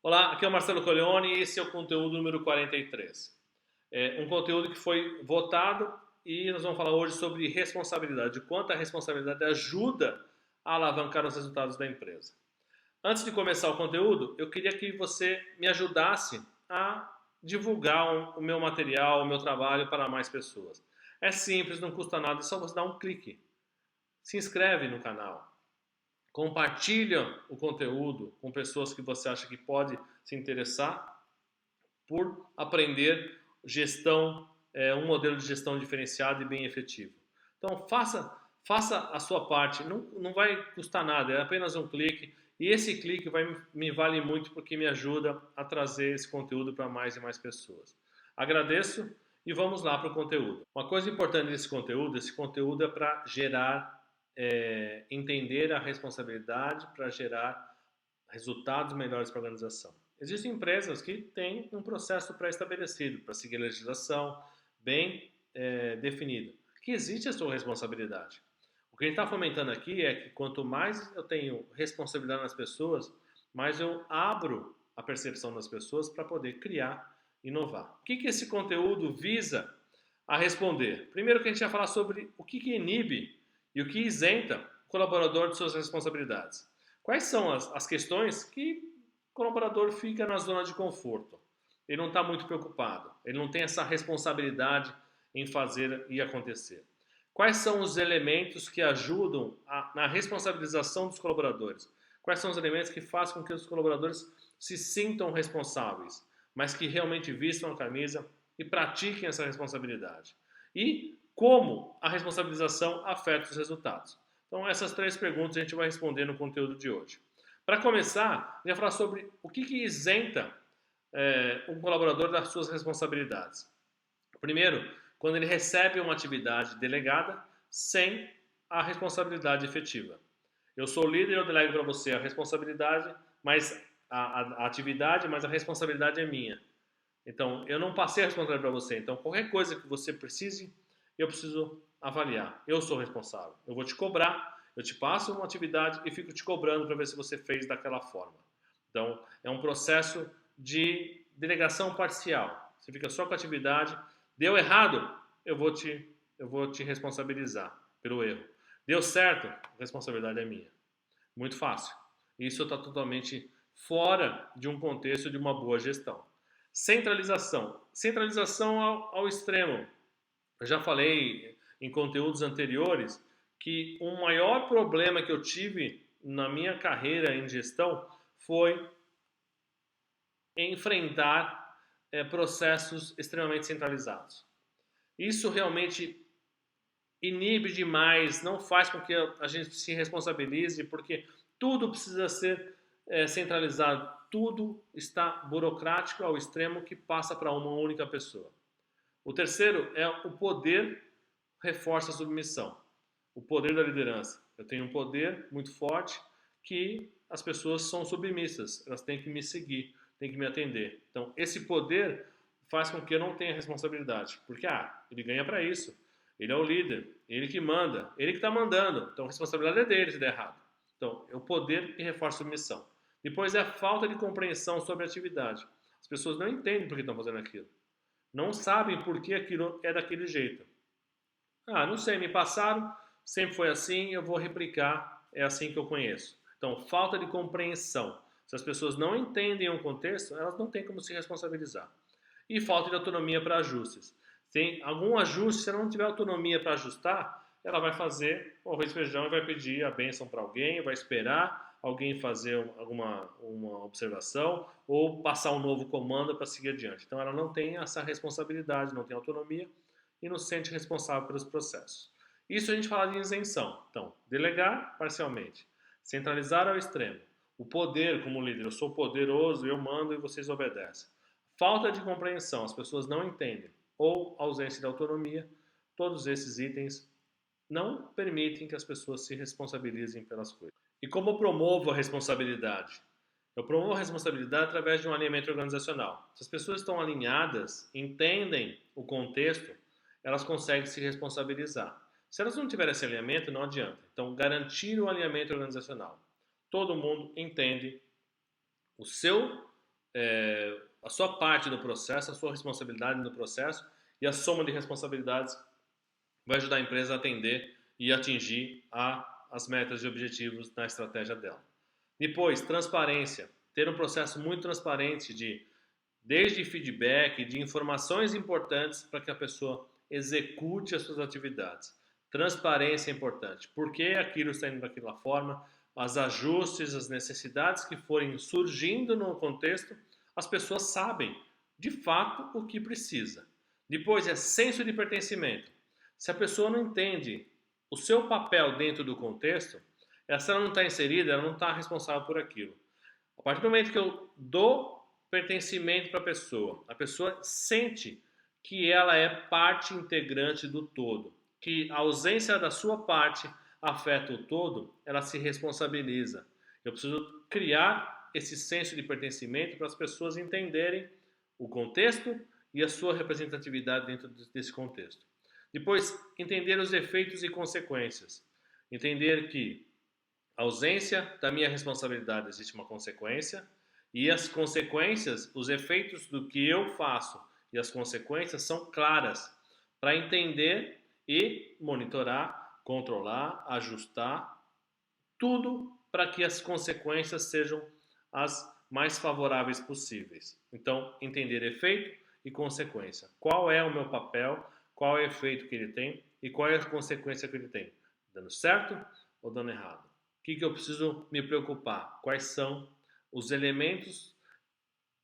Olá, aqui é o Marcelo Coleoni e esse é o conteúdo número 43. É um conteúdo que foi votado e nós vamos falar hoje sobre responsabilidade, de quanto a responsabilidade ajuda a alavancar os resultados da empresa. Antes de começar o conteúdo, eu queria que você me ajudasse a divulgar o meu material, o meu trabalho para mais pessoas. É simples, não custa nada, é só você dar um clique. Se inscreve no canal. Compartilha o conteúdo com pessoas que você acha que pode se interessar por aprender gestão, um modelo de gestão diferenciado e bem efetivo. Então faça a sua parte, não vai custar nada, é apenas um clique e esse clique me vale muito porque me ajuda a trazer esse conteúdo para mais e mais pessoas. Agradeço e vamos lá para o conteúdo. Uma coisa importante desse conteúdo, esse conteúdo é para gerar, entender a responsabilidade, para gerar resultados melhores para a organização. Existem empresas que têm um processo pré-estabelecido para seguir a legislação bem definido, que existe a sua responsabilidade. O que a gente está fomentando aqui é que quanto mais eu tenho responsabilidade nas pessoas, mais eu abro a percepção das pessoas para poder criar, inovar. O que esse conteúdo visa a responder? Primeiro que a gente vai falar sobre o que inibe e o que isenta o colaborador de suas responsabilidades. Quais são as questões que o colaborador fica na zona de conforto? Ele não está muito preocupado, ele não tem essa responsabilidade em fazer e acontecer. Quais são os elementos que ajudam na responsabilização dos colaboradores? Quais são os elementos que fazem com que os colaboradores se sintam responsáveis, mas que realmente vistam a camisa e pratiquem essa responsabilidade? E como a responsabilização afeta os resultados? Então, essas três perguntas a gente vai responder no conteúdo de hoje. Para começar, eu ia falar sobre o que isenta um colaborador das suas responsabilidades. Primeiro, quando ele recebe uma atividade delegada sem a responsabilidade efetiva. Eu sou o líder, eu delego para você a responsabilidade, mas a atividade, mas a responsabilidade é minha. Então, eu não passei a responsabilidade para você. Então, qualquer coisa que você precise, eu preciso avaliar. Eu sou responsável. Eu vou te cobrar, eu te passo uma atividade e fico te cobrando para ver se você fez daquela forma. Então, é um processo de delegação parcial. Você fica só com a atividade. Deu errado, eu vou te responsabilizar pelo erro. Deu certo, a responsabilidade é minha. Muito fácil. Isso está totalmente fora de um contexto de uma boa gestão. Centralização. Centralização ao extremo. Eu já falei em conteúdos anteriores que o maior problema que eu tive na minha carreira em gestão foi enfrentar processos extremamente centralizados. Isso realmente inibe demais, não faz com que a gente se responsabilize, porque tudo precisa ser centralizado, tudo está burocrático ao extremo que passa para uma única pessoa. O terceiro é o poder reforça a submissão, o poder da liderança. Eu tenho um poder muito forte que as pessoas são submissas, elas têm que me seguir, têm que me atender. Então, esse poder faz com que eu não tenha responsabilidade, porque ele ganha para isso, ele é o líder, ele que manda, ele que está mandando, então a responsabilidade é dele se der errado. Então, é o poder que reforça a submissão. Depois é a falta de compreensão sobre a atividade. As pessoas não entendem por que estão fazendo aquilo. Não sabem por que aquilo é daquele jeito. Não sei, me passaram, sempre foi assim, eu vou replicar, é assim que eu conheço. Então, falta de compreensão. Se as pessoas não entendem o contexto, elas não têm como se responsabilizar. E falta de autonomia para ajustes. Tem algum ajuste, se ela não tiver autonomia para ajustar, ela vai fazer o arroz e feijão e vai pedir a bênção para alguém, vai esperar alguém fazer uma observação ou passar um novo comando para seguir adiante. Então ela não tem essa responsabilidade, não tem autonomia e não se sente responsável pelos processos. Isso a gente fala de isenção. Então, delegar parcialmente, centralizar ao extremo. O poder como líder, eu sou poderoso, eu mando e vocês obedecem. Falta de compreensão, as pessoas não entendem. Ou ausência de autonomia, todos esses itens não permitem que as pessoas se responsabilizem pelas coisas. E como eu promovo a responsabilidade? Eu promovo a responsabilidade através de um alinhamento organizacional. Se as pessoas estão alinhadas, entendem o contexto, elas conseguem se responsabilizar. Se elas não tiverem esse alinhamento, não adianta. Então, garantir o alinhamento organizacional. Todo mundo entende o seu a sua parte do processo, a sua responsabilidade no processo, e a soma de responsabilidades vai ajudar a empresa a atender e atingir as metas e objetivos na estratégia dela. Depois, transparência. Ter um processo muito transparente desde feedback, de informações importantes para que a pessoa execute as suas atividades. Transparência é importante. Por que aquilo está indo daquela forma? Os ajustes, as necessidades que forem surgindo no contexto, as pessoas sabem de fato o que precisa. Depois é senso de pertencimento. Se a pessoa não entende o seu papel dentro do contexto, se ela não está inserida, ela não está responsável por aquilo. A partir do momento que eu dou pertencimento para a pessoa sente que ela é parte integrante do todo, que a ausência da sua parte afeta o todo, ela se responsabiliza. Eu preciso criar esse senso de pertencimento para as pessoas entenderem o contexto e a sua representatividade dentro desse contexto. Depois, entender os efeitos e consequências. Entender que a ausência da minha responsabilidade existe uma consequência, e as consequências, os efeitos do que eu faço e as consequências são claras para entender e monitorar, controlar, ajustar tudo para que as consequências sejam as mais favoráveis possíveis. Então, entender efeito e consequência. Qual é o meu papel, qual é o efeito que ele tem e qual é a consequência que ele tem? Dando certo ou dando errado? O que eu preciso me preocupar? Quais são os elementos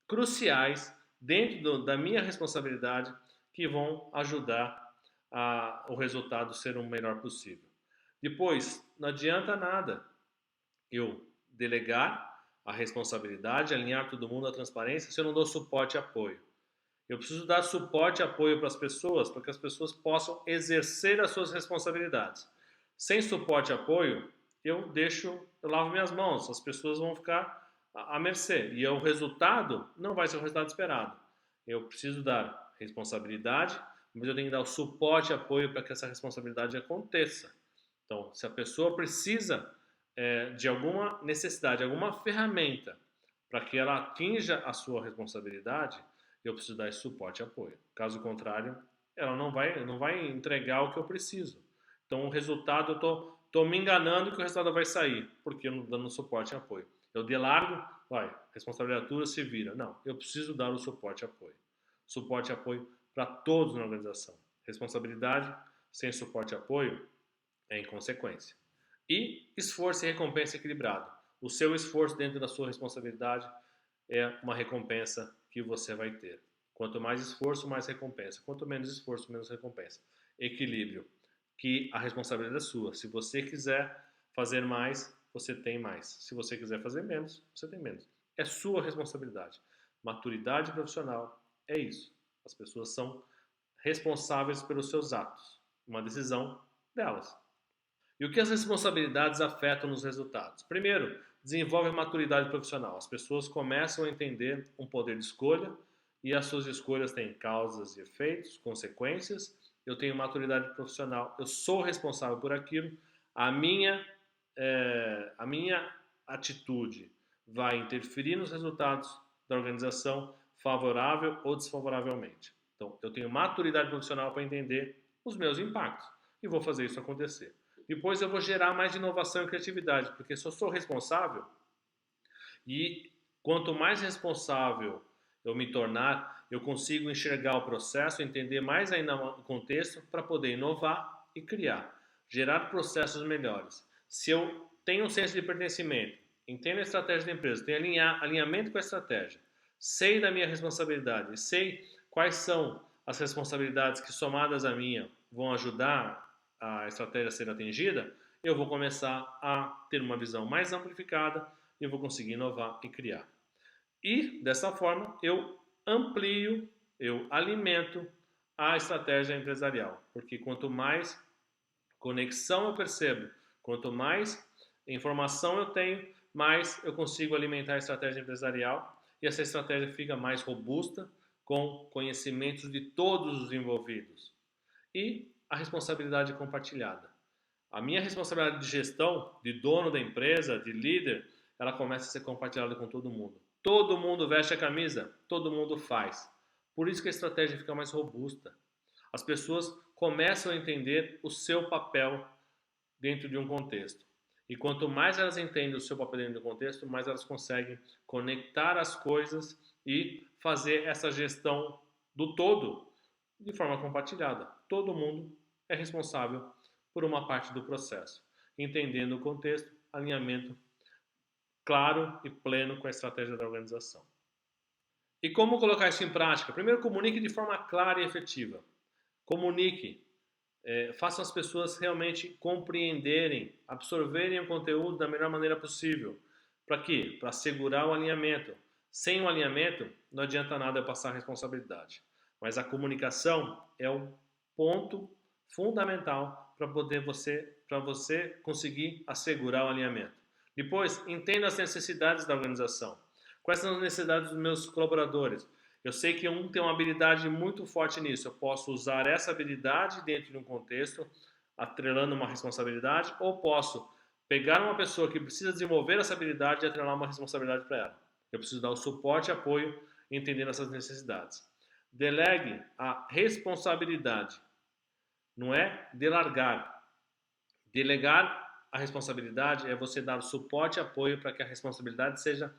cruciais dentro da minha responsabilidade que vão ajudar o resultado ser o melhor possível. Depois, não adianta nada eu delegar a responsabilidade, alinhar todo mundo à transparência se eu não dou suporte e apoio. Eu preciso dar suporte e apoio para as pessoas, para que as pessoas possam exercer as suas responsabilidades. Sem suporte e apoio, eu lavo minhas mãos, as pessoas vão ficar à mercê. E o resultado não vai ser o resultado esperado. Eu preciso dar responsabilidade, mas eu tenho que dar o suporte e apoio para que essa responsabilidade aconteça. Então, se a pessoa precisa de alguma necessidade, alguma ferramenta para que ela atinja a sua responsabilidade, eu preciso dar esse suporte e apoio. Caso contrário, ela não vai entregar o que eu preciso. Então, o resultado, eu estou me enganando que o resultado vai sair, porque eu não dando suporte e apoio. Eu delargo, responsabilidade tua, se vira. Não, eu preciso dar o suporte e apoio. Suporte e apoio para todos na organização. Responsabilidade sem suporte e apoio é inconsequência. E esforço e recompensa equilibrado. O seu esforço dentro da sua responsabilidade é uma recompensa que você vai ter. Quanto mais esforço, mais recompensa. Quanto menos esforço, menos recompensa. Equilíbrio. Que a responsabilidade é sua. Se você quiser fazer mais, você tem mais. Se você quiser fazer menos, você tem menos. É sua responsabilidade. Maturidade profissional é isso. As pessoas são responsáveis pelos seus atos. Uma decisão delas. E o que as responsabilidades afetam nos resultados? Primeiro, desenvolve a maturidade profissional. As pessoas começam a entender um poder de escolha e as suas escolhas têm causas e efeitos, consequências. Eu tenho maturidade profissional, eu sou responsável por aquilo. A minha atitude vai interferir nos resultados da organização, favorável ou desfavoravelmente. Então, eu tenho maturidade profissional para entender os meus impactos e vou fazer isso acontecer. Depois eu vou gerar mais inovação e criatividade, porque se eu sou responsável, e quanto mais responsável eu me tornar, eu consigo enxergar o processo, entender mais ainda o contexto para poder inovar e criar, gerar processos melhores. Se eu tenho um senso de pertencimento, entendo a estratégia da empresa, tenho alinhamento com a estratégia, sei da minha responsabilidade, sei quais são as responsabilidades que somadas à minha vão ajudar a estratégia a ser atingida, eu vou começar a ter uma visão mais amplificada e vou conseguir inovar e criar. E, dessa forma, eu amplio, eu alimento a estratégia empresarial, porque quanto mais conexão eu percebo, quanto mais informação eu tenho, mais eu consigo alimentar a estratégia empresarial e essa estratégia fica mais robusta, com conhecimentos de todos os envolvidos. E a responsabilidade compartilhada. A minha responsabilidade de gestão, de dono da empresa, de líder, ela começa a ser compartilhada com todo mundo. Todo mundo veste a camisa, todo mundo faz. Por isso que a estratégia fica mais robusta. As pessoas começam a entender o seu papel dentro de um contexto. E quanto mais elas entendem o seu papel dentro do contexto, mais elas conseguem conectar as coisas e fazer essa gestão do todo de forma compartilhada. Todo mundo é responsável por uma parte do processo, entendendo o contexto, alinhamento claro e pleno com a estratégia da organização. E como colocar isso em prática? Primeiro, comunique de forma clara e efetiva. Comunique, façam as pessoas realmente compreenderem, absorverem o conteúdo da melhor maneira possível. Para quê? Para assegurar o alinhamento. Sem o alinhamento, não adianta nada eu passar a responsabilidade. Mas a comunicação é o ponto fundamental para você conseguir assegurar o alinhamento. Depois, entenda as necessidades da organização. Quais são as necessidades dos meus colaboradores? Eu sei que um tem uma habilidade muito forte nisso. Eu posso usar essa habilidade dentro de um contexto, atrelando uma responsabilidade, ou posso pegar uma pessoa que precisa desenvolver essa habilidade e atrelar uma responsabilidade para ela. Eu preciso dar o suporte e apoio entendendo essas necessidades. Delegue a responsabilidade. Não é delargar. Delegar a responsabilidade é você dar o suporte e apoio para que a responsabilidade seja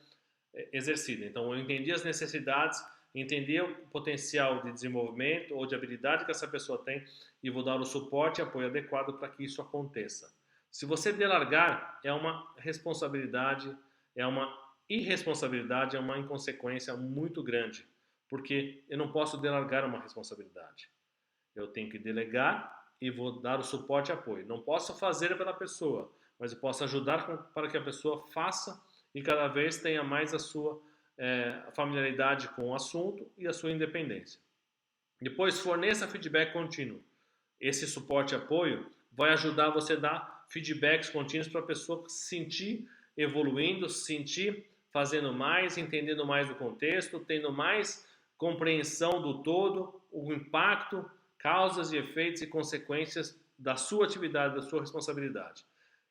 exercida. Então, eu entendi as necessidades, entendi o potencial de desenvolvimento ou de habilidade que essa pessoa tem e vou dar o suporte e apoio adequado para que isso aconteça. Se você delargar, é uma responsabilidade, é uma irresponsabilidade, é uma inconsequência muito grande, porque eu não posso delargar uma responsabilidade. Eu tenho que delegar e vou dar o suporte e apoio. Não posso fazer pela pessoa, mas eu posso ajudar para que a pessoa faça e cada vez tenha mais a sua familiaridade com o assunto e a sua independência. Depois, forneça feedback contínuo. Esse suporte e apoio vai ajudar você a dar feedbacks contínuos para a pessoa se sentir evoluindo, se sentir fazendo mais, entendendo mais o contexto, tendo mais compreensão do todo, o impacto, causas e efeitos e consequências da sua atividade, da sua responsabilidade.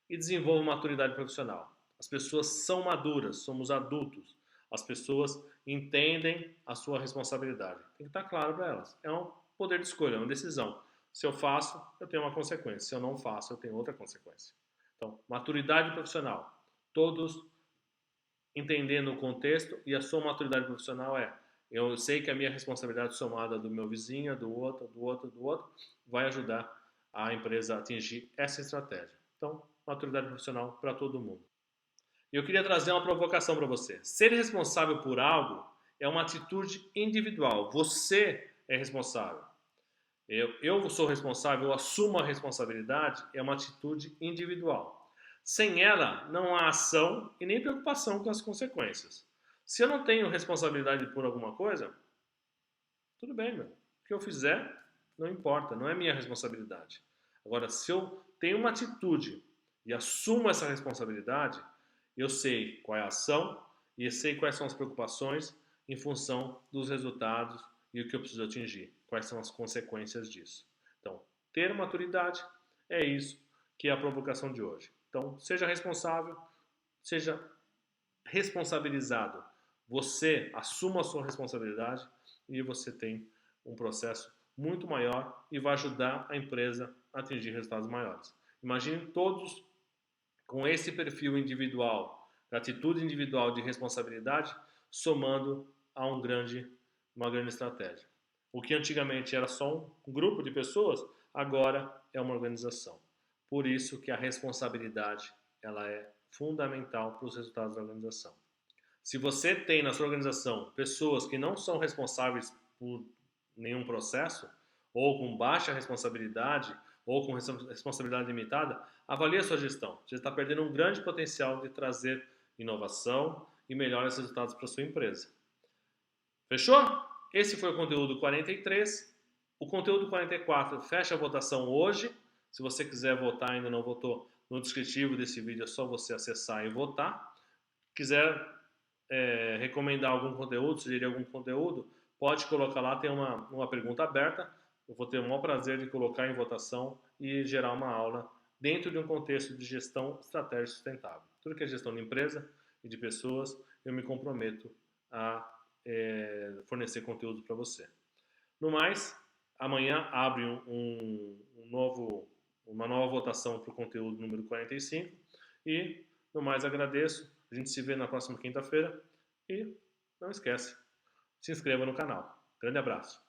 E desenvolva maturidade profissional. As pessoas são maduras, somos adultos. As pessoas entendem a sua responsabilidade. Tem que estar claro para elas. É um poder de escolha, é uma decisão. Se eu faço, eu tenho uma consequência. Se eu não faço, eu tenho outra consequência. Então, maturidade profissional. Todos entendendo o contexto e a sua maturidade profissional eu sei que a minha responsabilidade somada do meu vizinho, do outro, vai ajudar a empresa a atingir essa estratégia. Então, maturidade profissional para todo mundo. E eu queria trazer uma provocação para você. Ser responsável por algo é uma atitude individual. Você é responsável. Eu sou responsável, eu assumo a responsabilidade, é uma atitude individual. Sem ela, não há ação e nem preocupação com as consequências. Se eu não tenho responsabilidade por alguma coisa, tudo bem, meu. O que eu fizer, não importa, não é minha responsabilidade. Agora, se eu tenho uma atitude e assumo essa responsabilidade, eu sei qual é a ação e eu sei quais são as preocupações em função dos resultados e o que eu preciso atingir, quais são as consequências disso. Então, ter maturidade é isso que é a provocação de hoje. Então, seja responsável, seja responsabilizado. Você assuma a sua responsabilidade e você tem um processo muito maior e vai ajudar a empresa a atingir resultados maiores. Imagine todos com esse perfil individual, atitude individual de responsabilidade, somando a uma grande estratégia. O que antigamente era só um grupo de pessoas, agora é uma organização. Por isso que a responsabilidade ela é fundamental para os resultados da organização. Se você tem na sua organização pessoas que não são responsáveis por nenhum processo, ou com baixa responsabilidade, ou com responsabilidade limitada, avalie a sua gestão. Você está perdendo um grande potencial de trazer inovação e melhores resultados para a sua empresa. Fechou? Esse foi o conteúdo 43. O conteúdo 44 fecha a votação hoje. Se você quiser votar, ainda não votou, no descritivo desse vídeo é só você acessar e votar. Quiser recomendar algum conteúdo, sugerir algum conteúdo, pode colocar lá, tem uma pergunta aberta. Eu vou ter o maior prazer de colocar em votação e gerar uma aula dentro de um contexto de gestão estratégica sustentável. Tudo que é gestão de empresa e de pessoas, eu me comprometo a fornecer conteúdo para você. No mais, amanhã abre uma nova votação para o conteúdo número 45 e, no mais, agradeço. A gente se vê na próxima quinta-feira e não esquece, se inscreva no canal. Grande abraço.